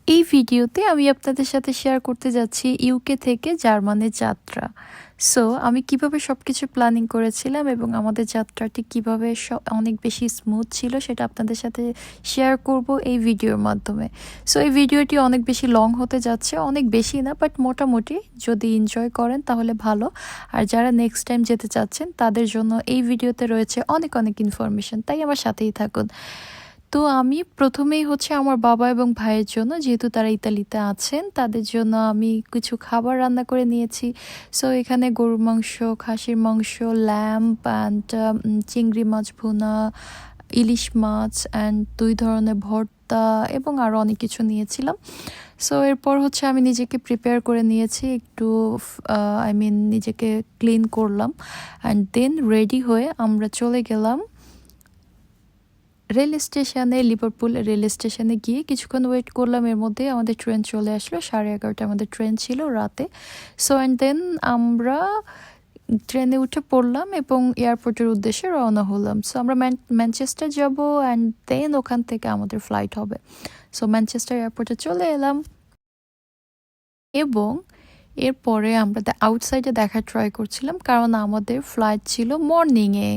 এই ভিডিওতে আমি আপনাদের সাথে শেয়ার করতে যাচ্ছি ইউকে থেকে জার্মানির যাত্রা। সো আমি কিভাবে সবকিছু প্ল্যানিং করেছিলাম এবং আমাদের যাত্রাটি কিভাবে অনেক বেশি স্মুথ ছিল সেটা আপনাদের সাথে শেয়ার করব এই ভিডিওর মাধ্যমে। সো এই ভিডিওটি অনেক বেশি লং হতে যাচ্ছে, অনেক বেশি না, বাট মোটামুটি যদি এনজয় করেন তাহলে ভালো। আর যারা নেক্সট টাইম যেতে চাচ্ছেন তাদের জন্য এই ভিডিওতে রয়েছে অনেক অনেক ইনফরমেশন, তাই আমার সাথেই থাকুন। তো আমি প্রথমেই আমার বাবা এবং ভাইয়ের জন্য, যেহেতু তারা ইতালিতে আছেন, তাদের জন্য আমি কিছু খাবার রান্না করে নিয়েছি। সো এখানে গরুর মাংস, খাসির মাংস, ল্যাম্প অ্যান্ড চিংড়ি মাছ ভুনা, ইলিশ মাছ অ্যান্ড 2 ধরনের ভর্তা এবং আরও অনেক কিছু নিয়েছিলাম। সো এরপর আমি নিজেকে প্রিপেয়ার করে নিয়েছি একটু, নিজেকে ক্লিন করলাম অ্যান্ড দেন রেডি হয়ে আমরা চলে গেলাম রেল স্টেশনে। লিভারপুল রেল স্টেশনে গিয়ে কিছুক্ষণ ওয়েট করলাম। এর মধ্যে আমাদের ট্রেন চলে আসলো, 11:30 আমাদের ট্রেন ছিল রাতে। সো অ্যান্ড দেন আমরা ট্রেনে উঠে পড়লাম এবং এয়ারপোর্টের উদ্দেশ্যে রওনা হলাম। সো আমরা ম্যানচেস্টার যাব অ্যান্ড দেন ওখান থেকে আমাদের ফ্লাইট হবে। সো ম্যানচেস্টার এয়ারপোর্টে চলে এলাম এবং এরপরে আমরা আউটসাইডে দেখার ট্রাই করছিলাম, কারণ আমাদের ফ্লাইট ছিল মর্নিংয়ে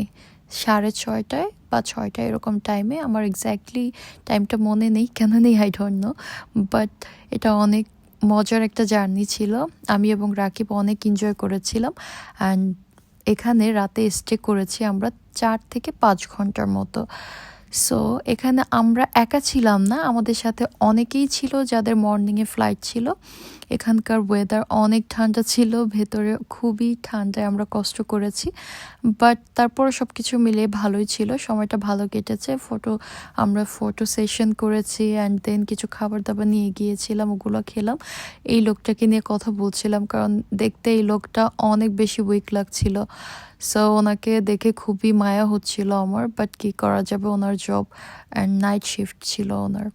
6:30 বা 6টা এরকম টাইমে। আমার এক্স্যাক্টলি টাইমটা মনে নেই, কেন নেই আই ডোন্ট নো, বাট এটা অনেক মজার একটা জার্নি ছিল। আমি এবং রাকিব অনেক এনজয় করেছিলাম অ্যান্ড এখানে রাতে স্টে করেছি আমরা 4 থেকে 5 ঘন্টার মতো। সো এখানে আমরা একা ছিলাম না, আমাদের সাথে অনেকেই ছিল যাদের মর্নিংয়ে ফ্লাইট ছিল। এখানকার ওয়েদার অনেক ঠান্ডা ছিল, ভেতরে খুবই ঠান্ডায় আমরা কষ্ট করেছি, বাট তারপর সব কিছু মিলিয়ে ভালোই ছিল, সময়টা ভালো কেটেছে। আমরা ফটো সেশন করেছি অ্যান্ড দেন কিছু খাবার দাবার নিয়ে গিয়েছিলাম, ওগুলো খেলাম। এই লোকটাকে নিয়ে কথা বলছিলাম, কারণ দেখতে এই লোকটা অনেক বেশি উইক লাগছিল। সো ওনাকে দেখে খুবই মায়া হচ্ছিল আমার, বাট কী করা যাবে, ওনার জব অ্যান্ড নাইট শিফট ছিল ওনার।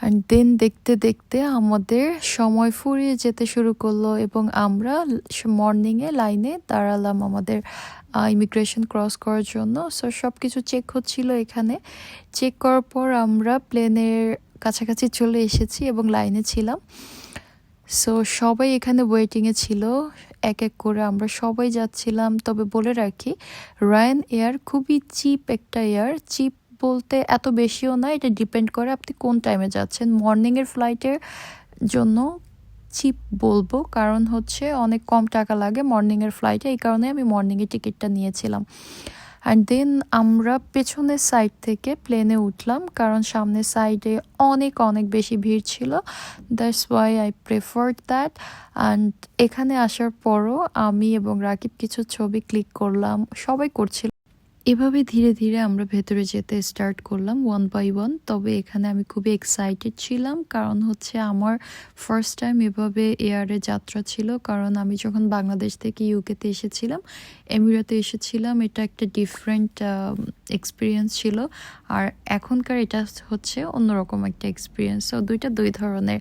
অ্যান্ড দেন দেখতে দেখতে আমাদের সময় ফুরিয়ে যেতে শুরু করলো এবং আমরা মর্নিংয়ে লাইনে দাঁড়ালাম আমাদের ইমিগ্রেশন ক্রস করার জন্য। সো সব কিছু চেক হচ্ছিল এখানে। চেক করার পর আমরা প্লেনের কাছাকাছি চলে এসেছি এবং লাইনে ছিলাম। সো সবাই এখানে ওয়েটিংয়ে ছিল, এক এক করে আমরা সবাই যাচ্ছিলাম। তবে বলে রাখি, রায়ান এয়ার খুবই চিপ একটা এয়ার। চিপ বলতে এত বেশিও না, এটা ডিপেন্ড করে আপনি কোন টাইমে যাচ্ছেন। মর্নিংয়ের ফ্লাইটের জন্য চিপ বলবো, কারণ অনেক কম টাকা লাগে মর্নিংয়ের ফ্লাইটে, এই কারণে আমি মর্নিংয়ের টিকিটটা নিয়েছিলাম। অ্যান্ড দেন আমরা পেছনের সাইড থেকে প্লেনে উঠলাম, কারণ সামনের সাইডে অনেক অনেক বেশি ভিড় ছিল। That's why I preferred that. And এখানে আসার পরও আমি এবং রাকিব কিছু ছবি ক্লিক করলাম, সবাই করছিল। এভাবে ধীরে ধীরে আমরা ভেতরে যেতে স্টার্ট করলাম ওয়ান বাই ওয়ান। তবে এখানে আমি খুবই এক্সাইটেড ছিলাম, কারণ আমার ফার্স্ট টাইম এভাবে এয়ারে যাত্রা ছিল। কারণ আমি যখন বাংলাদেশ থেকে ইউকেতে এসেছিলাম, এমিরাতে এসেছিলাম, এটা একটা ডিফারেন্ট এক্সপিরিয়েন্স ছিল। আর এখনকার এটা অন্যরকম একটা এক্সপিরিয়েন্স। সো দুই ধরনের।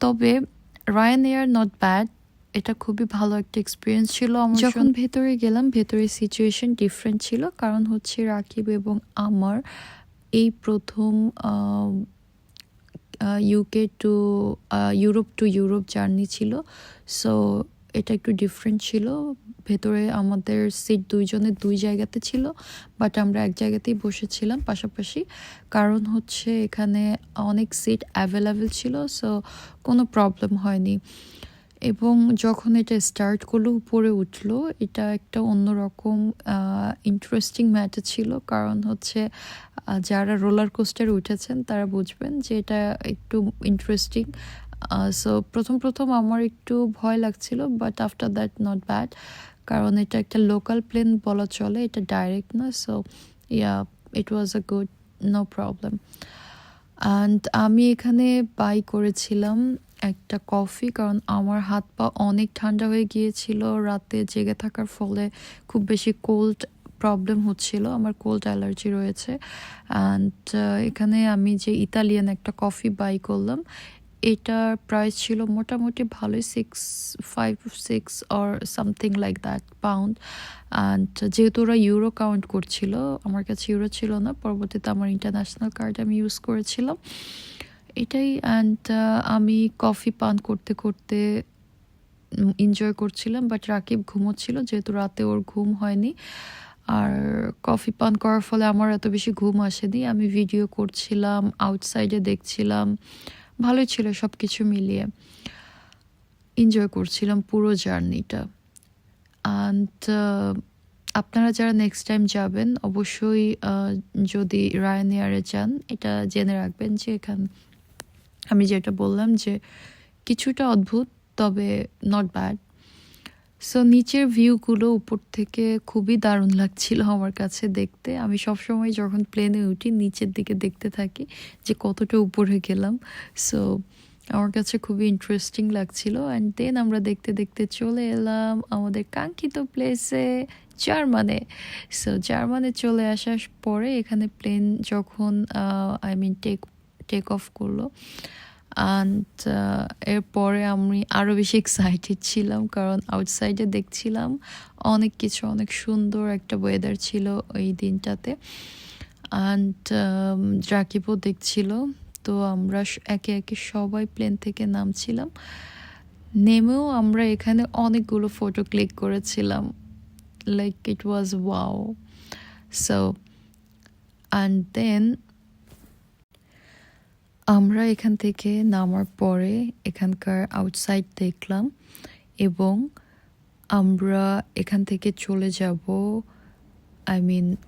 তবে রায়ান এয়ার নট ব্যাড, এটা খুবই ভালো একটা এক্সপিরিয়েন্স ছিল আমার। যখন ভেতরে গেলাম, ভেতরে সিচুয়েশন ডিফারেন্ট ছিল, কারণ রাকিব এবং আমার এই প্রথম ইউকে টু ইউরোপ জার্নি ছিল। সো এটা একটু ডিফারেন্ট ছিল। ভেতরে আমাদের সিট দুইজনের দুই জায়গাতে ছিল, বাট আমরা এক জায়গাতেই বসেছিলাম পাশাপাশি, কারণ এখানে অনেক সিট অ্যাভেলেবেল ছিল। সো কোনো প্রবলেম হয়নি। এবং যখন এটা স্টার্ট করলো, উপরে উঠলো, এটা একটা অন্যরকম ইন্টারেস্টিং ম্যাটার ছিল। কারণ যারা রোলার কোস্টারে উঠেছেন তারা বুঝবেন যে এটা একটু ইন্টারেস্টিং। সো প্রথম আমার একটু ভয় লাগছিল, but after that not bad, কারণ এটা একটা লোকাল প্লেন বলা চলে, এটা ডাইরেক্ট না। So yeah, it was a good, no problem. And আমি এখানে বাই করেছিলাম একটা কফি, কারণ আমার হাত পা অনেক ঠান্ডা হয়ে গিয়েছিল রাতে জেগে থাকার ফলে। খুব বেশি কোল্ড প্রবলেম হচ্ছিল, আমার কোল্ড অ্যালার্জি রয়েছে। অ্যান্ড এখানে আমি যে ইতালিয়ান একটা কফি বাই করলাম, এটার প্রাইস ছিল মোটামুটি ভালোই, 6 or something like that pound. And যেহেতু ওরা ইউরো কাউন্ট করছিল, আমার কাছে ইউরো ছিল না, পরবর্তীতে আমার ইন্টারন্যাশনাল কার্ড আমি ইউজ করেছিলাম। এটাই। অ্যান্ড আমি কফি পান করতে করতে এনজয় করছিলাম, বাট রাকিব ঘুমোচ্ছিল যেহেতু রাতে ওর ঘুম হয়নি। আর কফি পান করার ফলে আমার এত বেশি ঘুম আসেনি। আমি ভিডিও করছিলাম, আউটসাইডে দেখছিলাম, ভালোই ছিল সব কিছু মিলিয়ে। এনজয় করছিলাম পুরো জার্নিটা। অ্যান্ড আপনারা যারা নেক্সট টাইম যাবেন অবশ্যই যদি রায়ানএয়ারে যান এটা জেনে রাখবেন যে আমি যেটা বললাম যে কিছুটা অদ্ভুত, তবে নট ব্যাড। সো নিচের ভিউগুলো উপর থেকে খুবই দারুণ লাগছিল আমার কাছে দেখতে। আমি সবসময় যখন প্লেনে উঠি নিচের দিকে দেখতে থাকি যে কতটা উপরে গেলাম। সো আমার কাছে খুবই ইন্টারেস্টিং লাগছিল। অ্যান্ড দেন আমরা দেখতে দেখতে চলে এলাম আমাদের কাঙ্ক্ষিত প্লেসে, জার্মানে। সো জার্মানে চলে আসার পরে এখানে প্লেন যখন টেক অফ করলো, অ্যান্ড এরপরে আমি আরও বেশি এক্সাইটেড ছিলাম কারণ আউটসাইডে দেখছিলাম অনেক কিছু, অনেক সুন্দর একটা ওয়েদার ছিল ওই দিনটাতে। অ্যান্ড রাকিবও দেখছিল। তো আমরা একে একে সবাই প্লেন থেকে নামছিলাম। নেমেও আমরা এখানে অনেকগুলো ফটো ক্লিক করেছিলাম, like it was wow. So and then আমরা এখান থেকে নামার পরে এখানকার আউটসাইড দেখলাম এবং আমরা এখান থেকে চলে যাব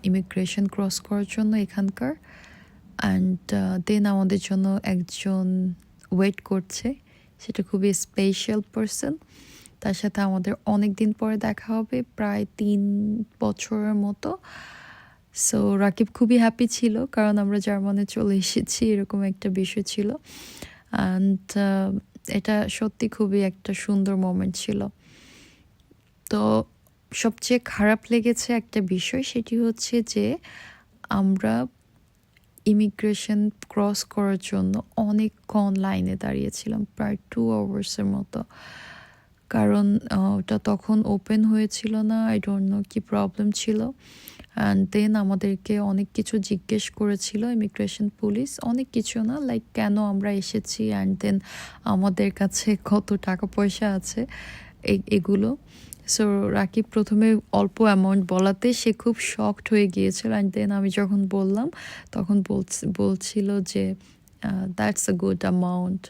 ইমিগ্রেশন ক্রস করার জন্য এখানকার। অ্যান্ড দেন আমাদের জন্য একজন ওয়েট করছে, সেটা খুবই স্পেশাল পারসন। তার সাথে আমাদের অনেক দিন পরে দেখা হবে, প্রায় 3 বছরের মতো। সো রাকিব খুবই হ্যাপি ছিল কারণ আমরা জার্মানে চলে এসেছি, এরকম একটা বিষয় ছিল। অ্যান্ড এটা সত্যি খুবই একটা সুন্দর মোমেন্ট ছিল। তো সবচেয়ে খারাপ লেগেছে একটা বিষয়, সেটি হচ্ছে যে আমরা ইমিগ্রেশন ক্রস করার জন্য অনেকক্ষণ লাইনে দাঁড়িয়েছিলাম, প্রায় 2 আওয়ার্সের মতো। কারণ ওটা তখন ওপেন হয়েছিল না, আই ডোন্ট নো কী প্রবলেম ছিল। অ্যান্ড দেন আমাদেরকে অনেক কিছু জিজ্ঞেস করেছিল ইমিগ্রেশন পুলিশ, অনেক কিছু না, লাইক কেন আমরা এসেছি, অ্যান্ড দেন আমাদের কাছে কত টাকা পয়সা আছে, এগুলো। সো রাকিব প্রথমে অল্প অ্যামাউন্ট বলাতে সে খুব শকড হয়ে গিয়েছিল। অ্যান্ড দেন আমি যখন বললাম তখন বলছিল যে that's a good amount.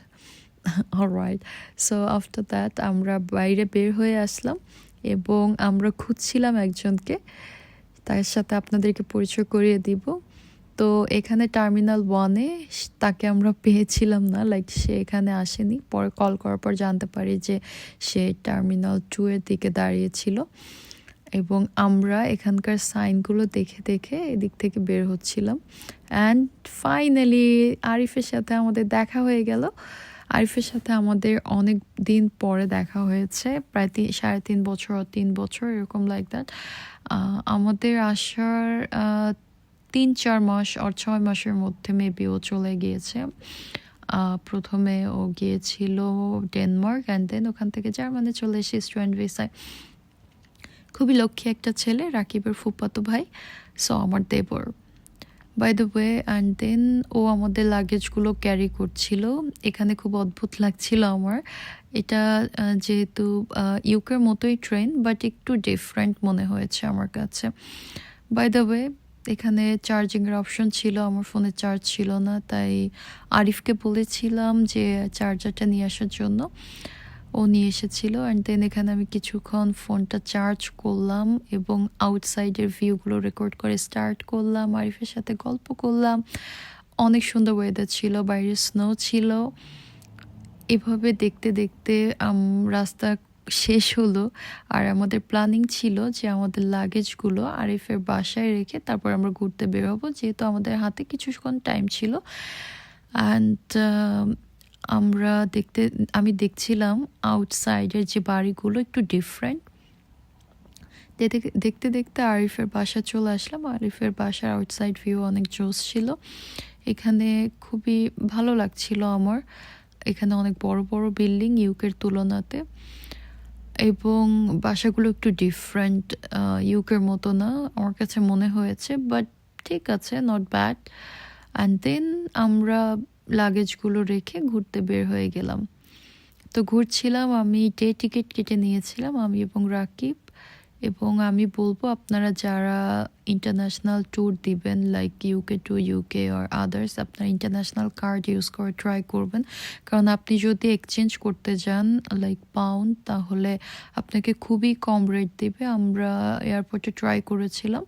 Alright. So after that আমরা বাইরে বের হয়ে আসলাম এবং আমরা খুঁজছিলাম একজনকে, তার সাথে আপনাদেরকে পরিচয় করিয়ে দিব। তো এখানে টার্মিনাল 1-এ তাকে আমরা পেয়েছিলাম না, লাইক সে এখানে আসেনি। পরে কল করার পর জানতে পারি যে সে টার্মিনাল 2-এর দিকে দাঁড়িয়েছিল। এবং আমরা এখানকার সাইনগুলো দেখে দেখে এদিক থেকে বের হচ্ছিলাম। অ্যান্ড ফাইনালি আরিফের সাথে আমাদের দেখা হয়ে গেল। আরিফের সাথে আমাদের অনেক দিন পরে দেখা হয়েছে, প্রায় 3.5 বছর, 3 বছর এরকম, লাইক দ্যাট। আমাদের আসার 3-4 মাস আর 6 মাসের মধ্যে মেবি ও চলে গিয়েছে। প্রথমে ও গিয়েছিল ডেনমার্ক, অ্যান্ড দেন ওখান থেকে জার্মানি চলে এসে স্টুডেন্ট ভিসায়। খুবই লক্ষ্মী একটা ছেলে, রাকিবের ফুফাতো ভাই। সো আমার দেবর, by the way. And then ও আমাদের লাগেজগুলো ক্যারি করছিল। এখানে খুব অদ্ভুত লাগছিল আমার, এটা যেহেতু ইউকের মতোই ট্রেন, বাট একটু ডিফারেন্ট মনে হয়েছে আমার কাছে। বাই দ্য ওয়ে, এখানে চার্জিংয়ের অপশন ছিল, আমার ফোনে চার্জ ছিল না, তাই আরিফকে বলেছিলাম যে চার্জারটা নিয়ে আসার জন্য। ও নিয়ে এসেছিলো। অ্যান্ড দেন এখানে আমি কিছুক্ষণ ফোনটা চার্জ করলাম এবং আউটসাইডের ভিউগুলো রেকর্ড করে স্টার্ট করলাম, আরিফের সাথে গল্প করলাম। অনেক সুন্দর ওয়েদার ছিল, বাইরে স্নো ছিল। এভাবে দেখতে দেখতে রাস্তা শেষ হলো। আর আমাদের প্ল্যানিং ছিল যে আমাদের লাগেজগুলো আরিফের বাসায় রেখে তারপর আমরা ঘুরতে বেরোবো, যেহেতু আমাদের হাতে কিছুক্ষণ টাইম ছিল। অ্যান্ড আমি দেখছিলাম আউটসাইডের যে বাড়িগুলো একটু ডিফারেন্ট। দেখতে দেখতে আরিফের বাসা চলে আসলাম। আরিফের বাসার আউটসাইড ভিউ অনেক জোস ছিল, এখানে খুবই ভালো লাগছিল আমার। এখানে অনেক বড় বড় বিল্ডিং ইউকের তুলনাতে, এবং বাসাগুলো একটু ডিফারেন্ট, ইউকের মতো না আমার কাছে মনে হয়েছে, বাট ঠিক আছে, নট ব্যাড। অ্যান্ড দেন আমরা লাগেজগুলো রেখে ঘুরতে বের হয়ে গেলাম। তো ঘুরছিলাম, আমি ডে টিকিট কেটে নিয়েছিলাম আমি এবং রাকিব। এবং আমি বলবো আপনারা যারা ইন্টারন্যাশনাল ট্যুর দিবেন like UK to UK or others, আপনারা ইন্টারন্যাশনাল কার্ড ইউজ করে ট্রাই করবেন। কারণ আপনি যদি এক্সচেঞ্জ করতে যান লাইক পাউন্ড, তাহলে আপনাকে খুবই কম রেট দেবে। আমরা এয়ারপোর্টে ট্রাই করেছিলাম,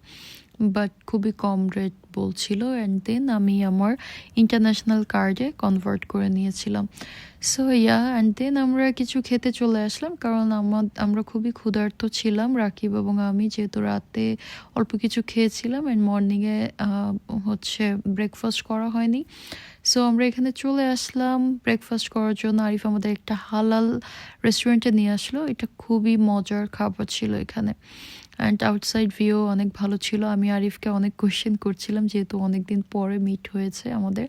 বাট খুবই কম রেট বলছিল। অ্যান্ড দেন আমি আমার ইন্টারন্যাশনাল কার্ডে কনভার্ট করে নিয়েছিলাম। সো অ্যান্ড দেন আমরা কিছু খেতে চলে আসলাম, কারণ আমরা খুবই ক্ষুধার্ত ছিলাম রাকিব এবং আমি, যেহেতু রাতে অল্প কিছু খেয়েছিলাম অ্যান্ড মর্নিংয়ে হচ্ছে ব্রেকফাস্ট করা হয়নি। সো আমরা এখানে চলে আসলাম ব্রেকফাস্ট করার জন্য। আরিফ আমাদের একটা হালাল রেস্টুরেন্টে নিয়ে আসলো, এটা খুবই মজার খাবার ছিল এখানে। অ্যান্ড আউটসাইড ভিউ অনেক ভালো ছিল। আমি আরিফকে অনেক কোয়েশ্চেন করছিলাম, যেহেতু অনেক দিন পরে মিট হয়েছে আমাদের।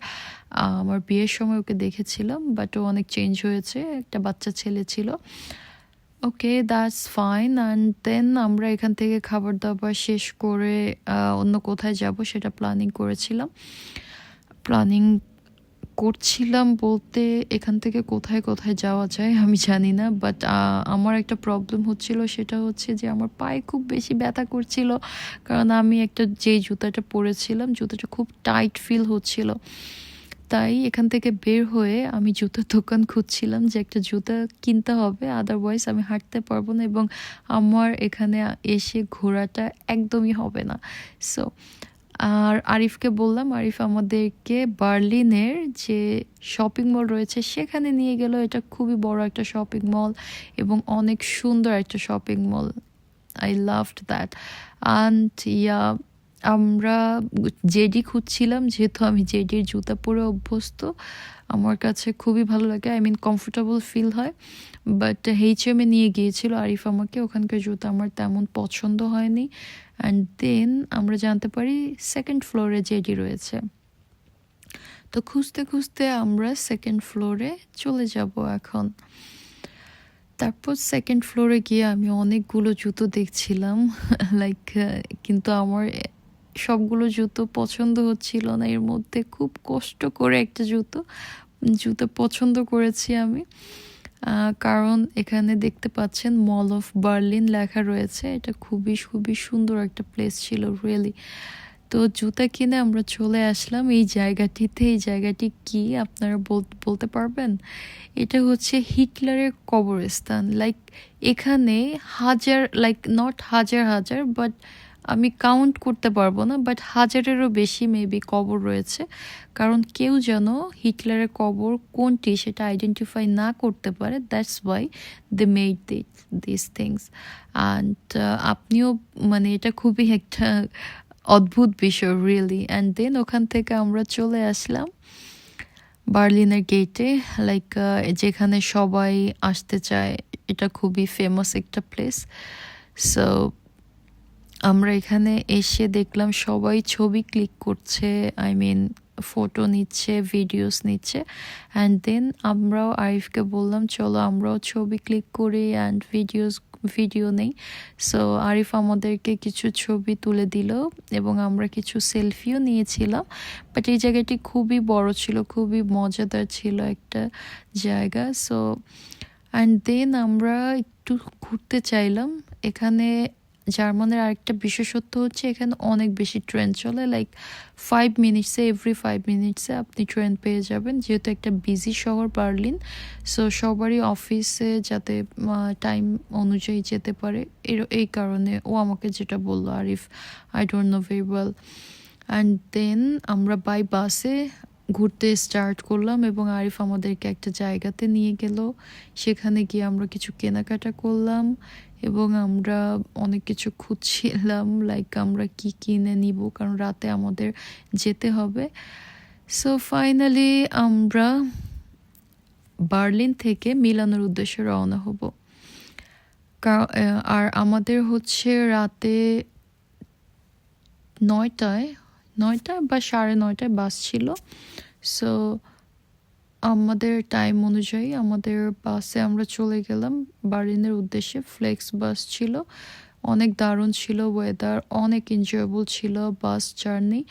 আমার বিয়ের সময় ওকে দেখেছিলাম, বাট ও অনেক চেঞ্জ হয়েছে, একটা বাচ্চা ছেলে ছিল। ওকে, দ্যাটস ফাইন। অ্যান্ড দেন আমরা এখান থেকে খাবার দাবার শেষ করে অন্য কোথায় যাব সেটা প্ল্যানিং করছিলাম বলতে, এখান থেকে কোথায় কোথায় যাওয়া যায় আমি জানি না। বাট আমার একটা প্রবলেম হচ্ছিল, সেটা হচ্ছে যে আমার পায়ে খুব বেশি ব্যথা করছিল, কারণ আমি যে জুতাটা পরেছিলাম জুতাটা খুব টাইট ফিল হচ্ছিল। তাই এখান থেকে বের হয়ে আমি জুতার দোকান খুঁজছিলাম যে একটা জুতা কিনতে হবে, আদারওয়াইজ আমি হাঁটতে পারবো না এবং আমার এখানে এসে ঘোরাটা একদমই হবে না। সো আর আরিফকে বললাম, আরিফ আমাদেরকে বার্লিনের যে শপিং মল রয়েছে সেখানে নিয়ে গেল। এটা খুবই বড় একটা শপিং মল এবং অনেক সুন্দর একটা shopping mall. I loved that. And আমরা জেডি খুঁজছিলাম, যেহেতু আমি জেডির জুতা পরে অভ্যস্ত, আমার কাছে খুবই ভালো লাগে, আই মিন কমফোর্টেবল ফিল হয়। বাট এইচএমে নিয়ে গিয়েছিল আরিফ আমাকে, ওখানকার জুতা আমার তেমন পছন্দ হয়নি। অ্যান্ড দেন আমরা জানতে পারি সেকেন্ড ফ্লোরে জেডি রয়েছে। তো খুঁজতে খুঁজতে আমরা সেকেন্ড ফ্লোরে চলে যাব এখন। তারপর সেকেন্ড ফ্লোরে গিয়ে আমি অনেকগুলো জুতো দেখছিলাম লাইক, কিন্তু আমার সবগুলো জুতো পছন্দ হচ্ছিল না। এর মধ্যে খুব কষ্ট করে একটা জুতো পছন্দ করেছি আমি, কারণ এখানে দেখতে পাচ্ছেন মল অফ বার্লিন লেখা রয়েছে। এটা খুবই খুবই সুন্দর একটা প্লেস ছিল রিয়েলি। তো জুতা কিনে আমরা চলে আসলাম এই জায়গাটিতে। এই জায়গাটি কি আপনারা বলতে পারবেন? এটা হচ্ছে হিটলারের কবরস্থান। লাইক এখানে নট হাজার হাজার, বাট আমি কাউন্ট করতে পারবো না, বাট হাজারেরও বেশি মেবি কবর রয়েছে। কারণ কেউ যেন হিটলারের কবর কোনটি সেটা আইডেন্টিফাই না করতে পারে, that's why they made this things. And আপনিও মানে এটা খুবই একটা অদ্ভুত বিষয় রিয়েলি। অ্যান্ড দেন ওখান থেকে আমরা চলে আসলাম বার্লিনের গেটে, লাইক যেখানে সবাই আসতে চায়, এটা খুবই ফেমাস একটা প্লেস। সো আমরা এখানে এসে দেখলাম সবাই ছবি ক্লিক করছে, আই মিন ফটো নিচ্ছে, ভিডিওস নিচ্ছে। অ্যান্ড দেন আমরাও আরিফকে বললাম চলো আমরাও ছবি ক্লিক করি অ্যান্ড ভিডিও নেই। সো আরিফ আমাদেরকে কিছু ছবি তুলে দিল এবং আমরা কিছু সেলফিও নিয়েছিলাম। বাট এই জায়গাটি খুবই বড় ছিল, খুবই মজাদার ছিল একটা জায়গা। সো অ্যান্ড দেন আমরা একটু ঘুরতে চাইলাম। এখানে জার্মানের আরেকটা বিশেষত্ব হচ্ছে এখানে অনেক বেশি ট্রেন চলে, লাইক এভরি 5 মিনিটসে আপনি ট্রেন পেয়ে যাবেন, যেহেতু একটা বিজি শহর বার্লিন। সো সবারই অফিসে যাতে টাইম অনুযায়ী যেতে পারে, এই কারণে ও আমাকে যেটা বললো Arif, I don't know very well. And then আমরা বাই বাসে ঘুরতে স্টার্ট করলাম এবং আরিফ আমাদেরকে একটা জায়গাতে নিয়ে গেল। সেখানে গিয়ে আমরা কিছু কেনাকাটা করলাম এবং আমরা অনেক কিছু খুঁজছিলাম, লাইক আমরা কি কিনে নিব, কারণ রাতে আমাদের যেতে হবে। সো ফাইনালি আমরা বার্লিন থেকে মিলানোর উদ্দেশ্যে রওনা হব। আর আমাদের হচ্ছে রাতে 9টায় বা 9:30 বাস ছিল। সো আমাদের টাইম অনুযায়ী আমাদের বাসে আমরা চলে গেলাম বার্লিনের উদ্দেশ্যে। ফ্লেক্স বাস ছিল, অনেক দারুণ ছিল ওয়েদার, অনেক এনজয়েবল ছিল বাস জার্নি।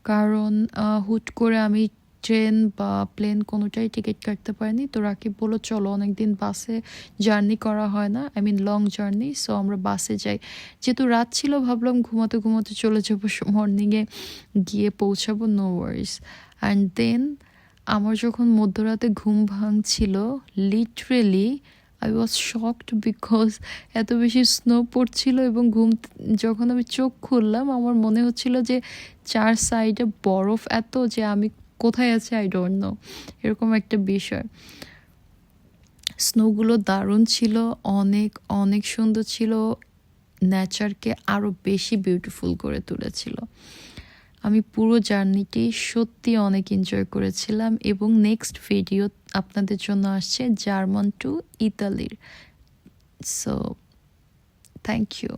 কারণ হুট করে আমি ট্রেন বা প্লেন কোনোটাই টিকিট কাটতে পারিনি। তো রাকিব বললো চলো, অনেকদিন বাসে জার্নি করা হয় না, I mean long journey, so আমরা বাসে যাই। যেহেতু রাত ছিল ভাবলাম ঘুমাতে ঘুমাতে চলে যাবো, মর্নিংয়ে গিয়ে পৌঁছাবো, নো ওয়ারিস। অ্যান্ড দেন আমার যখন মধ্যরাতে ঘুম ভাঙছিল, literally I was shocked because এত বেশি স্নো পড়ছিল এবং যখন আমি চোখ খুললাম আমার মনে হচ্ছিল যে চার সাইডে বরফ এত যে আমি কোথায় আছি আই ডোন্ট নো, এরকম একটা বিষয়। স্নোগুলো দারুণ ছিল, অনেক অনেক সুন্দর ছিল, নেচারকে আরও বেশি বিউটিফুল করে তুলেছিল। আমি পুরো জার্নিটি সত্যি অনেক এনজয় করেছিলাম এবং নেক্সট ভিডিও আপনাদের জন্য আসছে জার্মান টু ইতালির। So thank you.